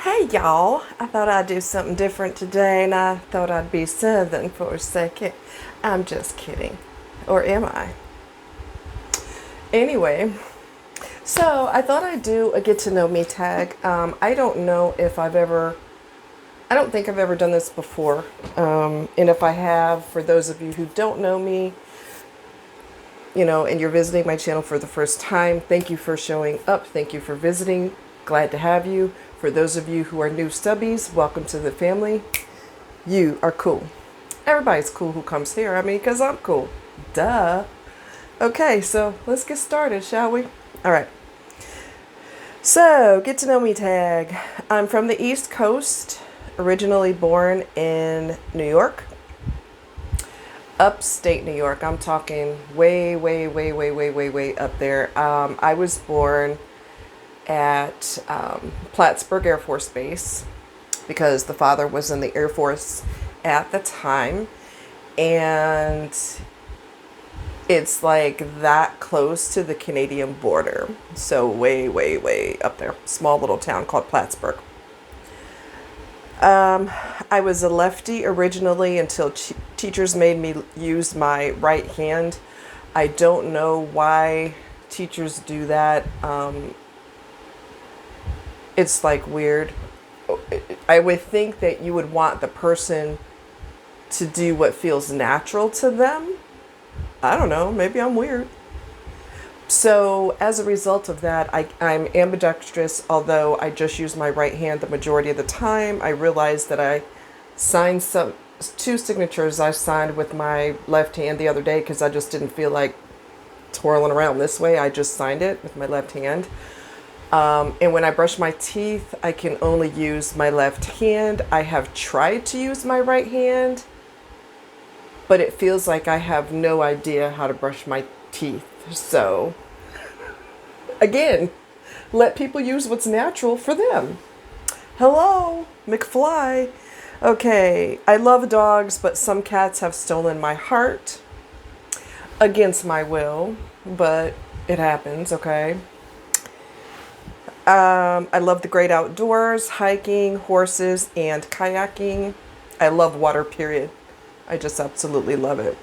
Hey y'all, I thought I'd do something different today and I thought I'd be Southern for a second. I'm just kidding. Or am I? Anyway, so I thought I'd do a get to know me tag. I don't know if I don't think I've ever done this before. And if I have, for those of you who don't know me, and you're visiting my channel for the first time, thank you for showing up. Thank you for visiting. Glad to have you. For those of you who are new stubbies, welcome to the family. You are cool. Everybody's cool who comes here. I mean, because I'm cool. Duh. Okay, so let's get started, shall we? All right. So, get to know me tag. I'm from the East Coast, originally born in New York. Upstate New York. I'm talking way up there. I was born at Plattsburgh Air Force Base because the father was in the Air Force at the time, and it's like that close to the Canadian border. So way up there. Small little town called Plattsburgh. I was a lefty originally until teachers made me use my right hand. I don't know why teachers do that. It's like weird. I would think that you would want the person to do what feels natural to them. I don't know. Maybe I'm weird. So as a result of that, I'm ambidextrous, although I just use my right hand the majority of the time. I realized that I signed two signatures I signed with my left hand the other day because I just didn't feel like twirling around this way. I just signed it with my left hand. And when I brush my teeth, I can only use my left hand. I have tried to use my right hand, but it feels like I have no idea how to brush my teeth. So, again, let people use what's natural for them. Hello, McFly. Okay, I love dogs, but some cats have stolen my heart against my will, but it happens, okay? I love the great outdoors, hiking, horses, and kayaking. I love water, period. I just absolutely love it.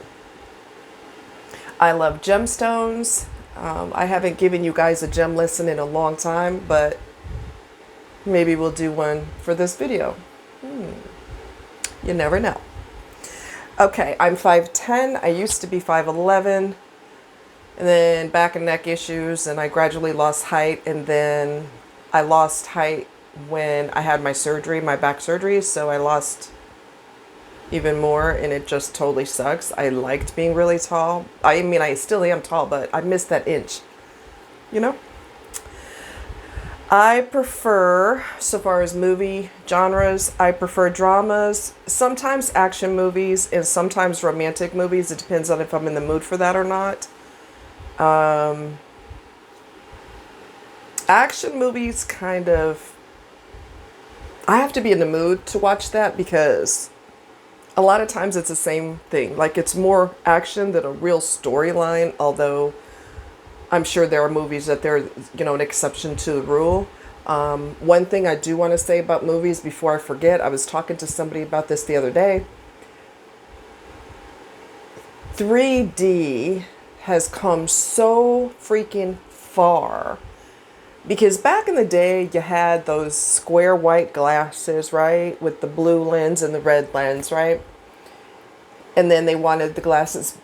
I love gemstones. I haven't given you guys a gem lesson in a long time, but maybe we'll do one for this video. You never know. Okay, I'm 5'10". I used to be 5'11". And then back and neck issues, and I gradually lost height, and then I lost height when I had my surgery, my back surgery, so I lost even more, and it just totally sucks. I liked being really tall. I mean, I still am tall, but I missed that inch, I prefer, so far as movie genres, I prefer dramas, sometimes action movies, and sometimes romantic movies. It depends on if I'm in the mood for that or not. Action movies kind of, I have to be in the mood to watch that because a lot of times it's the same thing. Like, it's more action than a real storyline, although I'm sure there are movies that they're, an exception to the rule. One thing I do want to say about movies before I forget, I was talking to somebody about this the other day. 3D has come so freaking far. Because back in the day, you had those square white glasses, right? With the blue lens and the red lens, right? And then they wanted the glasses.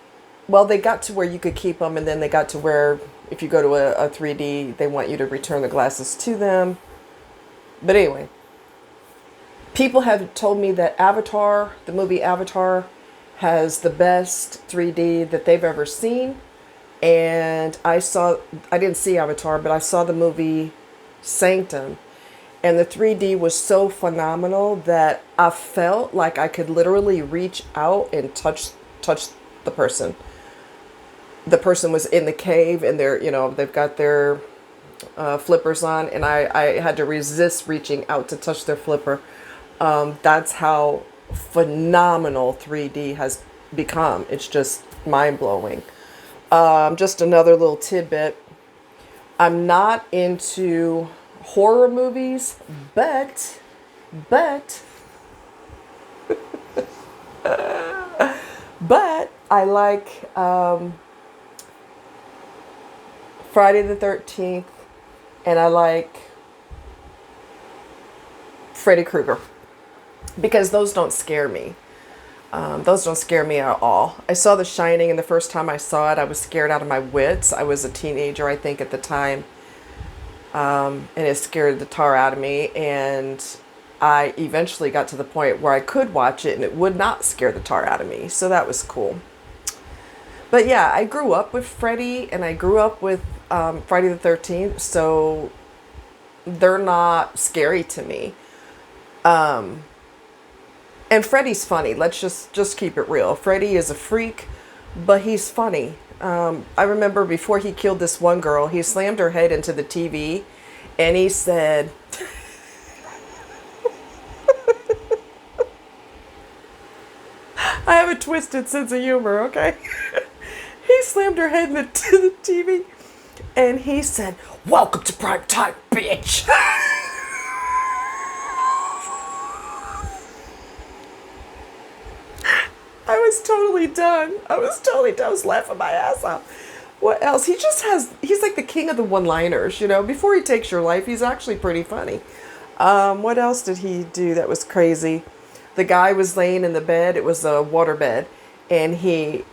Well, they got to where you could keep them. And then they got to where if you go to a 3D, they want you to return the glasses to them. But anyway, people have told me that Avatar, the movie Avatar, has the best 3D that they've ever seen. And I didn't see Avatar, but I saw the movie Sanctum. And the 3D was so phenomenal that I felt like I could literally reach out and touch the person. The person was in the cave and they've got their flippers on. And I had to resist reaching out to touch their flipper. That's how phenomenal 3D has become. It's just mind-blowing. Just another little tidbit. I'm not into horror movies, but But, but I like Friday the 13th, and I like Freddy Krueger, because those don't scare me. Those don't scare me at all. I saw The Shining, and the first time I saw it, I was scared out of my wits. I was a teenager, I think, at the time. And it scared the tar out of me. And I eventually got to the point where I could watch it and it would not scare the tar out of me. So that was cool. But yeah, I grew up with Freddy, and I grew up with Friday the 13th. So they're not scary to me. And Freddy's funny. Let's just keep it real. Freddy is a freak, but he's funny. I remember before he killed this one girl, he slammed her head into the TV, and he said, I have a twisted sense of humor, okay? He slammed her head into the TV, and he said, "Welcome to prime time, bitch." I was totally done. I was laughing my ass off. What else? He's like the king of the one-liners, you know. Before he takes your life, he's actually pretty funny. What else did he do that was crazy? The guy was laying in the bed. It was a water bed. And he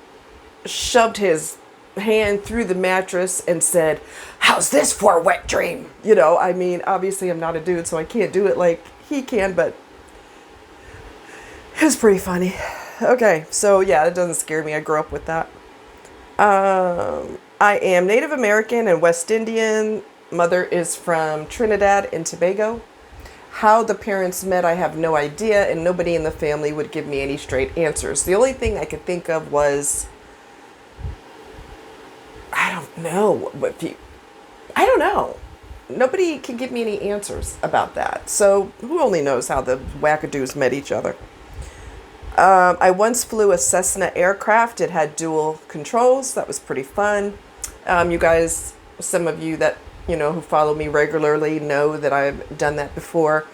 shoved his hand through the mattress and said, "How's this for a wet dream?" You know, I mean, obviously I'm not a dude, so I can't do it like he can, but it was pretty funny. Okay, so yeah, it doesn't scare me. I grew up with that. I am Native American and West Indian. Mother is from Trinidad and Tobago. How the parents met, I have no idea, and nobody in the family would give me any straight answers. The only thing I could think of was, I don't know. I don't know. Nobody can give me any answers about that. So who only knows how the wackadoos met each other? I once flew a Cessna aircraft. It had dual controls. That was pretty fun. You guys, some of you that, you know, who follow me regularly know that I've done that before.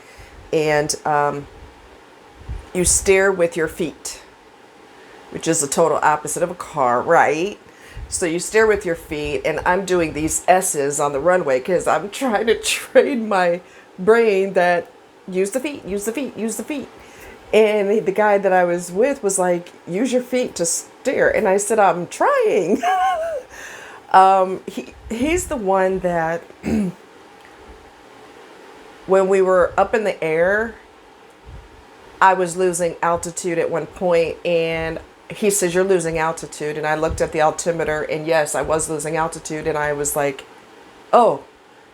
And you steer with your feet, which is the total opposite of a car, right? So you steer with your feet, and I'm doing these S's on the runway because I'm trying to train my brain that use the feet, use the feet, use the feet. And the guy that I was with was like, "Use your feet to steer." And I said, "I'm trying." He's the one that when we were up in the air, I was losing altitude at one point, and he says, "You're losing altitude." And I looked at the altimeter, and yes, I was losing altitude. And I was like, "Oh."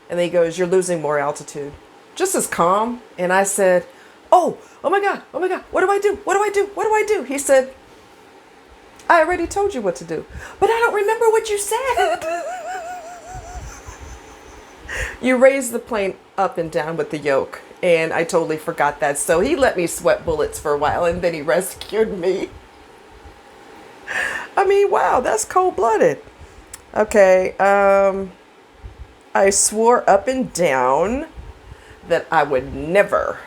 And then he goes, "You're losing more altitude." Just as calm. And I said, oh my God, what do I do? What do I do? What do I do? He said, "I already told you what to do, but I don't remember what you said." You raise the plane up and down with the yoke, and I totally forgot that. So he let me sweat bullets for a while, and then he rescued me. I mean, wow, that's cold-blooded. Okay, I swore up and down that I would never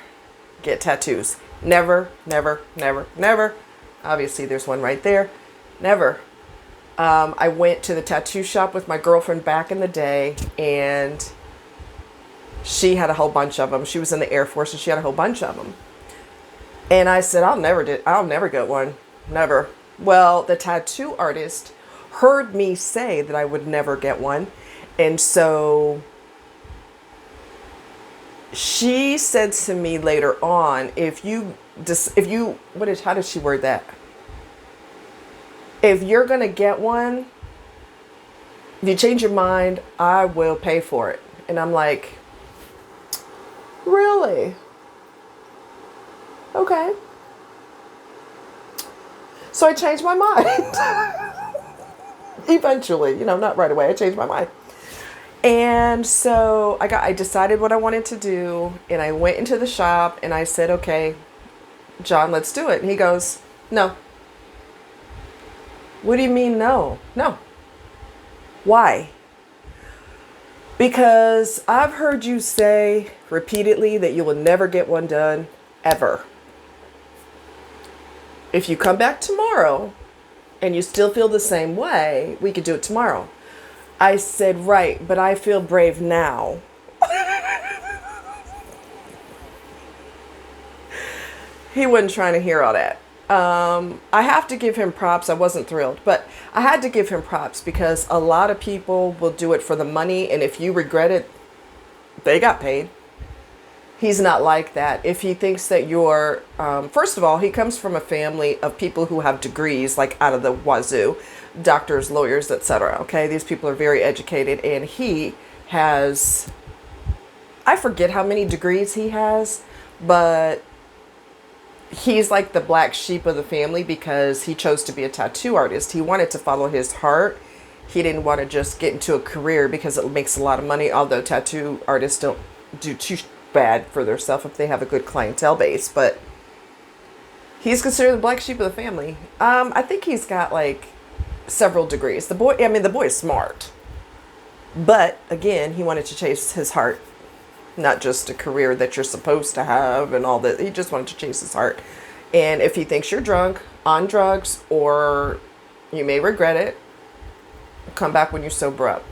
get tattoos. Never, never, never, never. Obviously, there's one right there. Never. I went to the tattoo shop with my girlfriend back in the day, and she had a whole bunch of them. She was in the Air Force, and she had a whole bunch of them. And I said, I'll never get one. Never. Well, the tattoo artist heard me say that I would never get one. And so she said to me later on, how did she word that? If you're going to get one, if you change your mind, I will pay for it. And I'm like, really? Okay. So I changed my mind. Eventually, not right away. I changed my mind. And so I decided what I wanted to do, and I went into the shop and I said, "Okay, John, let's do it." And he goes, "No." "What do you mean no?" "No." "Why?" Because I've heard you say repeatedly that you will never get one done, ever. If you come back tomorrow and you still feel the same way, we could do it tomorrow. I said, right, but I feel brave now. He wasn't trying to hear all that. I have to give him props. I wasn't thrilled, but I had to give him props because a lot of people will do it for the money. And if you regret it, they got paid. He's not like that. If he thinks that you're, first of all, he comes from a family of people who have degrees, like out of the wazoo, doctors, lawyers, etc. Okay, these people are very educated, and he has, I forget how many degrees he has, but he's like the black sheep of the family because he chose to be a tattoo artist. He wanted to follow his heart. He didn't want to just get into a career because it makes a lot of money, although tattoo artists don't do too bad for themselves if they have a good clientele base. But he's considered the black sheep of the family. I think he's got like several degrees. The boy is smart. But again, he wanted to chase his heart. Not just a career that you're supposed to have and all that. He just wanted to chase his heart. And if he thinks you're drunk, on drugs, or you may regret it, come back when you're sober up.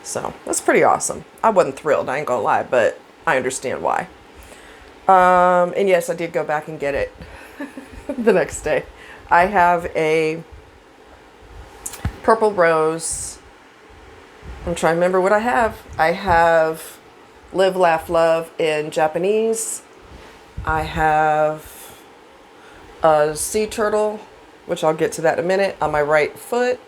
So that's pretty awesome. I wasn't thrilled, I ain't gonna lie, but I understand why. And yes, I did go back and get it the next day. I have a purple rose. I'm trying to remember what I have. I have Live, Laugh, Love in Japanese. I have a sea turtle, which I'll get to that in a minute, on my right foot.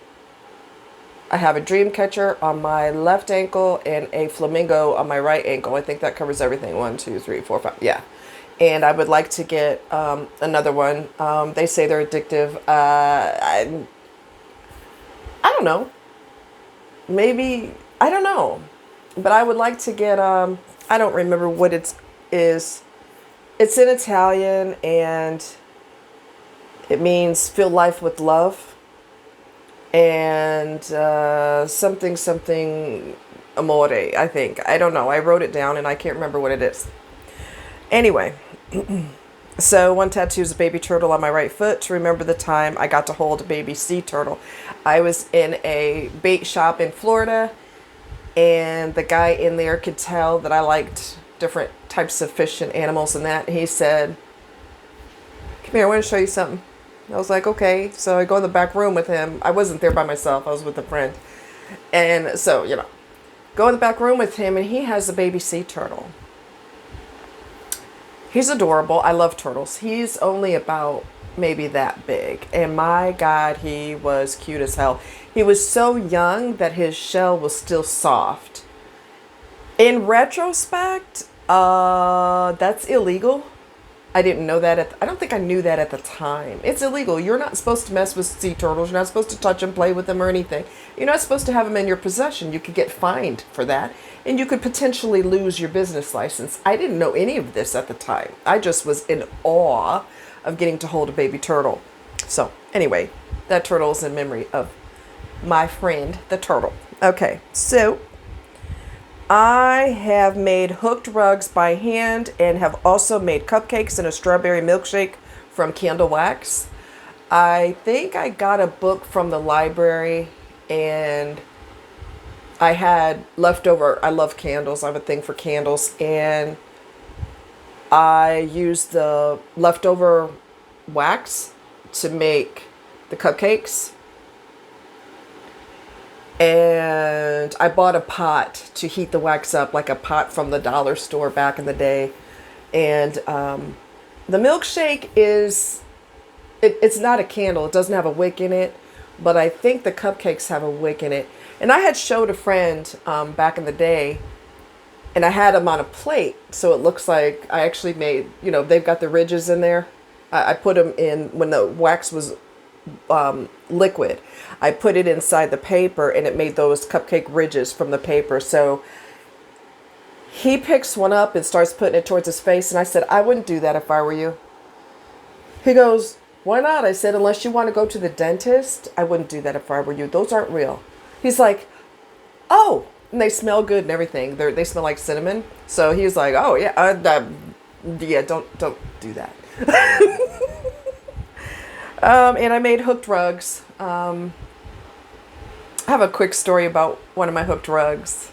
I have a dream catcher on my left ankle and a flamingo on my right ankle. I think that covers everything. 1, 2, 3, 4, 5. Yeah. And I would like to get another one. They say they're addictive. I don't know. Maybe, I don't know. But I would like to get, I don't remember what it is. It's in Italian and it means fill life with love. And something amore, I think. I don't know. I wrote it down and I can't remember what it is. Anyway, so one tattoo is a baby turtle on my right foot to remember the time I got to hold a baby sea turtle. I was in a bait shop in Florida. And the guy in there could tell that I liked different types of fish and animals and that. He said, come here, I want to show you something. I was like, okay. So I go in the back room with him. I wasn't there by myself. I was with a friend. And so, go in the back room with him and he has a baby sea turtle. He's adorable. I love turtles. He's only about maybe that big. And my God, he was cute as hell. He was so young that his shell was still soft. In retrospect, that's illegal. I didn't know that. I don't think I knew that at the time. It's illegal. You're not supposed to mess with sea turtles. You're not supposed to touch them, play with them, or anything. You're not supposed to have them in your possession. You could get fined for that. And you could potentially lose your business license. I didn't know any of this at the time. I just was in awe of getting to hold a baby turtle. So anyway, that turtle is in memory of my friend, the turtle. Okay, so I have made hooked rugs by hand and have also made cupcakes and a strawberry milkshake from candle wax. I think I got a book from the library and I had leftover, I love candles, I have a thing for candles, and I used the leftover wax to make the cupcakes. And I bought a pot to heat the wax up, like a pot from the dollar store back in the day. And the milkshake is, it's not a candle. It doesn't have a wick in it. But I think the cupcakes have a wick in it. And I had showed a friend back in the day. And I had them on a plate. So it looks like I actually made, they've got the ridges in there. I put them in when the wax was liquid. I put it inside the paper and it made those cupcake ridges from the paper. So he picks one up and starts putting it towards his face. And I said, I wouldn't do that if I were you. He goes, why not? I said, unless you want to go to the dentist, I wouldn't do that if I were you. Those aren't real. He's like, oh, And they smell good and everything. They smell like cinnamon. So he was like, "Oh yeah, yeah, don't do that." And I made hooked rugs. I have a quick story about one of my hooked rugs.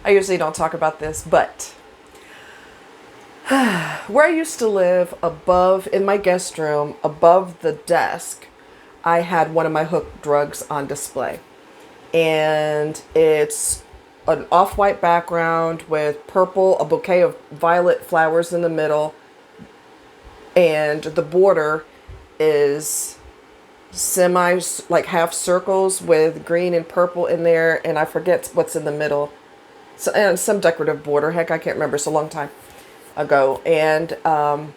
I usually don't talk about this, but where I used to live, above in my guest room, above the desk, I had one of my hooked rugs on display. And it's an off-white background with purple, a bouquet of violet flowers in the middle, and the border is semi, like half circles with green and purple in there, and I forget what's in the middle. So, and some decorative border. Heck, I can't remember. It's a long time ago. And I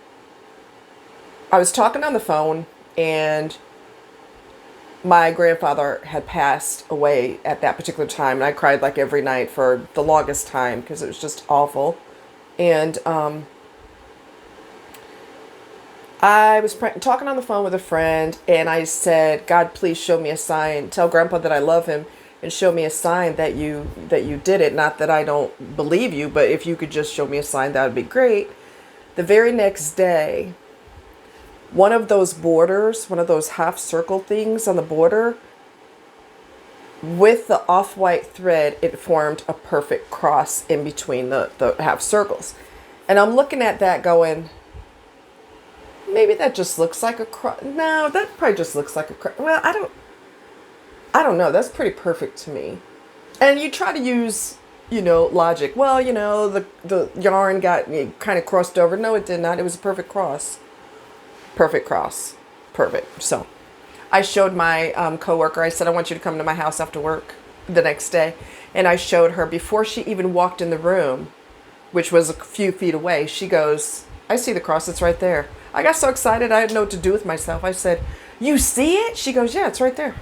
was talking on the phone, and my grandfather had passed away at that particular time, and I cried like every night for the longest time because it was just awful. And I was talking on the phone with a friend, and I said, "God, please show me a sign. Tell Grandpa that I love him, and show me a sign that you did it. Not that I don't believe you, but if you could just show me a sign, that would be great." The very next day, one of those borders, one of those half circle things on the border, with the off-white thread, it formed a perfect cross in between the half circles. And I'm looking at that going, maybe that just looks like a cross. No, that probably just looks like a cross. Well, I don't know. That's pretty perfect to me. And you try to use, logic. Well, the yarn got kind of crossed over. No, it did not. It was a perfect cross. Perfect cross. Perfect. So I showed my coworker. I said, "I want you to come to my house after work the next day." And I showed her before she even walked in the room, which was a few feet away. She goes, "I see the cross. It's right there." I got so excited. I didn't know what to do with myself. I said, "You see it?" She goes, "Yeah, it's right there."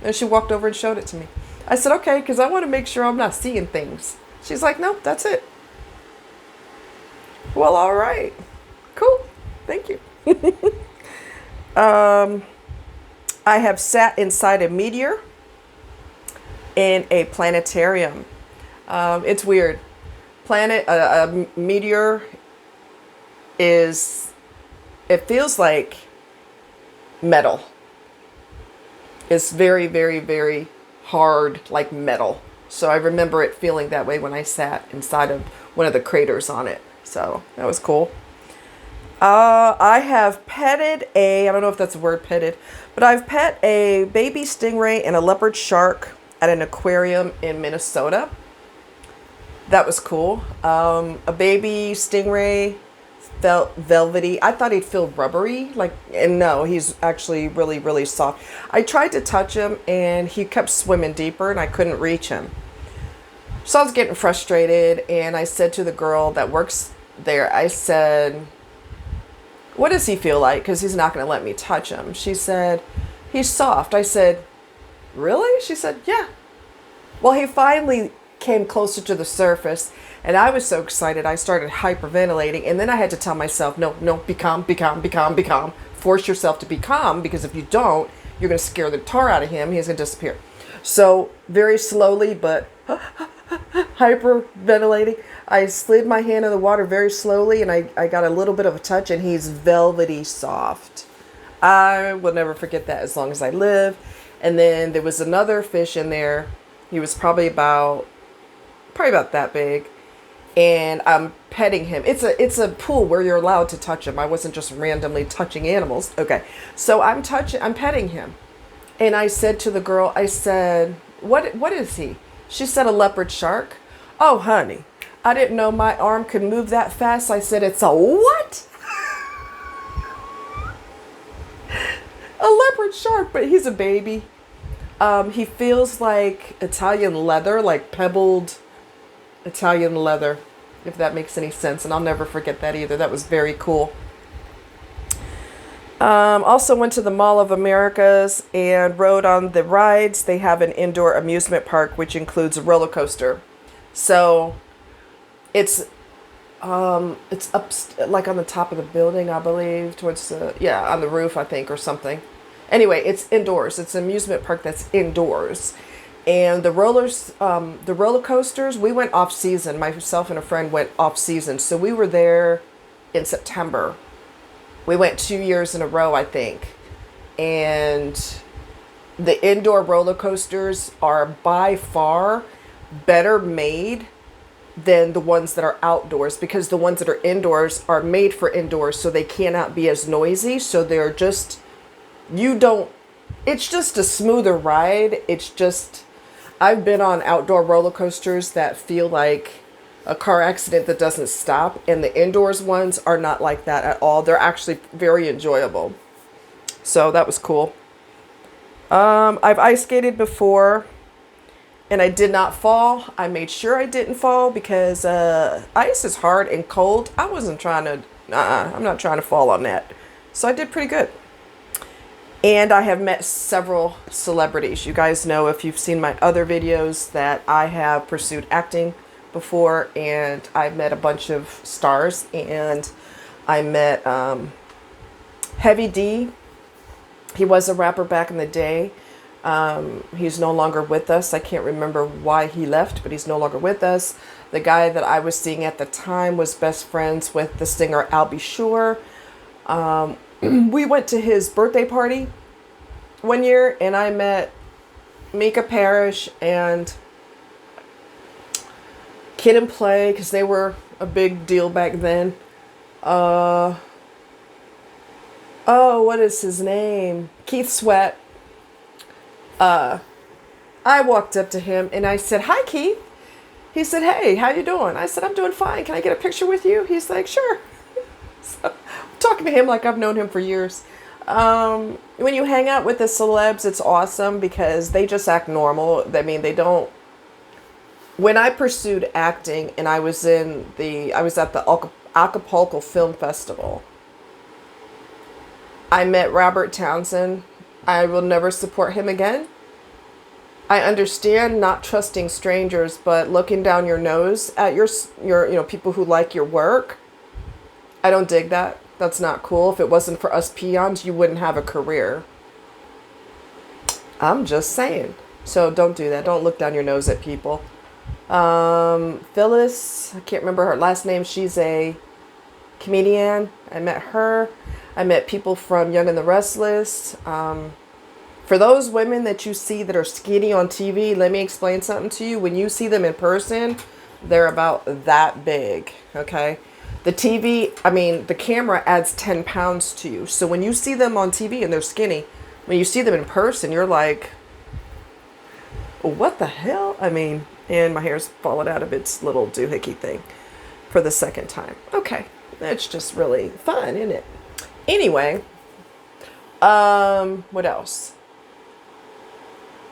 And she walked over and showed it to me. I said, "Okay, because I want to make sure I'm not seeing things." She's like, "Nope, that's it." Well, all right. Cool. Thank you. I have sat inside a meteor in a planetarium. It's weird. A meteor it feels like metal. It's very, very, very hard, like metal. So I remember it feeling that way when I sat inside of one of the craters on it. So that was cool. I have petted I don't know if that's the word, petted, but I've pet a baby stingray and a leopard shark at an aquarium in Minnesota. That was cool. A baby stingray felt velvety. I thought he'd feel rubbery, and no, he's actually really, really soft. I tried to touch him, and he kept swimming deeper, and I couldn't reach him. So I was getting frustrated, and I said to the girl that works there, I said, "What does he feel like? Because he's not going to let me touch him." She said, "He's soft." I said, "Really?" She said, "Yeah." Well, he finally came closer to the surface, and I was so excited I started hyperventilating, and then I had to tell myself, no, be calm, be calm, be calm, be calm. Force yourself to be calm, because if you don't, you're going to scare the tar out of him. He's going to disappear. So very slowly, but hyperventilating, I slid my hand in the water very slowly, and I got a little bit of a touch, and he's velvety soft. I will never forget that as long as I live. And then there was another fish in there. He was probably about that big, and I'm petting him. It's a pool where you're allowed to touch him. I wasn't just randomly touching animals. Okay, so I'm petting him, and I said to the girl, I said, "What is he?" She said, "A leopard shark." "Oh, honey, I didn't know my arm could move that fast." I said, "It's a what?" A leopard shark, but he's a baby. He feels like Italian leather, like pebbled Italian leather, if that makes any sense. And I'll never forget that either. That was very cool. Also went to the Mall of Americas and rode on the rides. They have an indoor amusement park, which includes a roller coaster. So it's up like on the top of the building, I believe, towards on the roof, I think, or something. Anyway, it's indoors. It's an amusement park that's indoors. And the roller coasters, we went off season. Myself and a friend went off season. So we were there in September. We went 2 years in a row, I think. And the indoor roller coasters are by far better made than the ones that are outdoors, because the ones that are indoors are made for indoors, so they cannot be as noisy. So they're just, you don't, it's just a smoother ride. It's just, I've been on outdoor roller coasters that feel like a car accident that doesn't stop, and the indoors ones are not like that at all. They're actually very enjoyable. So that was cool. I've ice skated before, and I did not fall. I made sure I didn't fall because ice is hard and cold. I wasn't trying to, I'm not trying to fall on that. So I did pretty good. And I have met several celebrities. You guys know, if you've seen my other videos, that I have pursued acting before, and I've met a bunch of stars. And I met Heavy D. He was a rapper back in the day. He's no longer with us. I can't remember why he left, but he's no longer with us. The guy that I was seeing at the time was best friends with the singer Al B. Sure. We went to his birthday party one year, and I met Mika Parrish and Kid and Play, because they were a big deal back then. Oh, what is his name? Keith Sweat. I walked up to him and I said, "Hi, Keith." He said, "Hey, how you doing?" I said, "I'm doing fine. Can I get a picture with you?" He's like, "Sure." So, I'm talking to him like I've known him for years. When you hang out with the celebs, it's awesome because they just act normal. I mean, they don't. When I pursued acting and I was at the Acapulco Film Festival, I met Robert Townsend. I will never support him again. I understand not trusting strangers, but looking down your nose at your people who like your work, I don't dig that. That's not cool. If it wasn't for us peons, you wouldn't have a career. I'm just saying. So don't do that. Don't look down your nose at people. Phyllis, I can't remember her last name. She's a comedian. I met her. I met people from Young and the Restless. For those women that you see that are skinny on TV, let me explain something to you. When you see them in person, they're about that big, okay? The TV, the camera adds 10 pounds to you. So when you see them on TV and they're skinny, when you see them in person, you're like, what the hell? And my hair's falling out of its little doohickey thing for the second time. Okay, that's just really fun, isn't it? Anyway, what else?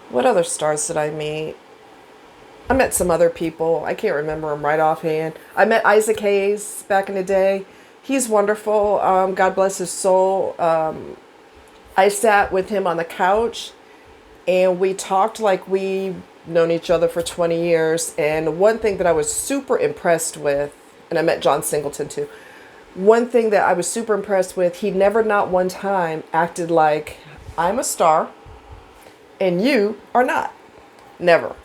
What other stars did I meet? I met some other people. I can't remember them right offhand. I met Isaac Hayes back in the day. He's wonderful. God bless his soul. I sat with him on the couch and we talked like we've known each other for 20 years. And one thing that I was super impressed with, and I met John Singleton too. One thing that I was super impressed with, he never not one time acted like I'm a star and you are not. Never.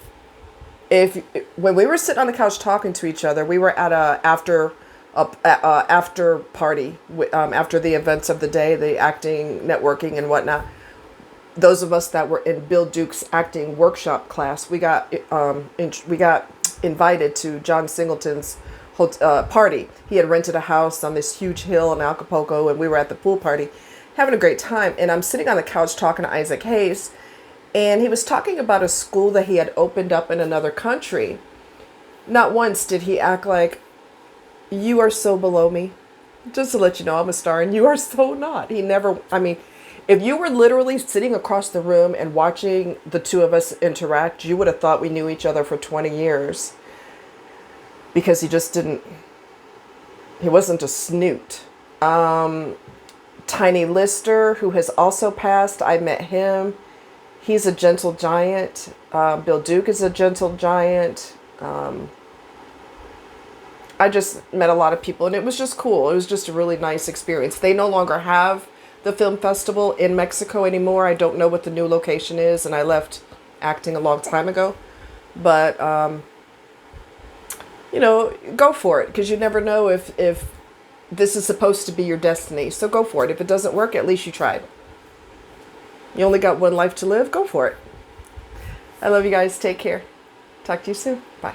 When we were sitting on the couch talking to each other, we were at a after party after the events of the day, the acting, networking, and whatnot. Those of us that were in Bill Duke's acting workshop class, we got invited to John Singleton's party. He had rented a house on this huge hill in Acapulco, and we were at the pool party, having a great time. And I'm sitting on the couch talking to Isaac Hayes, and he was talking about a school that he had opened up in another country. Not once did he act like, you are so below me. Just to let you know, I'm a star and you are so not. He never, if you were literally sitting across the room and watching the two of us interact, you would have thought we knew each other for 20 years. Because he wasn't a snoot. Tiny Lister, who has also passed, I met him. He's a gentle giant. Bill Duke is a gentle giant. I just met a lot of people, and it was just cool. It was just a really nice experience. They no longer have the film festival in Mexico anymore. I don't know what the new location is, and I left acting a long time ago. But, you know, go for it, because you never know if this is supposed to be your destiny. So go for it. If it doesn't work, at least you tried. You only got one life to live. Go for it. I love you guys. Take care. Talk to you soon. Bye.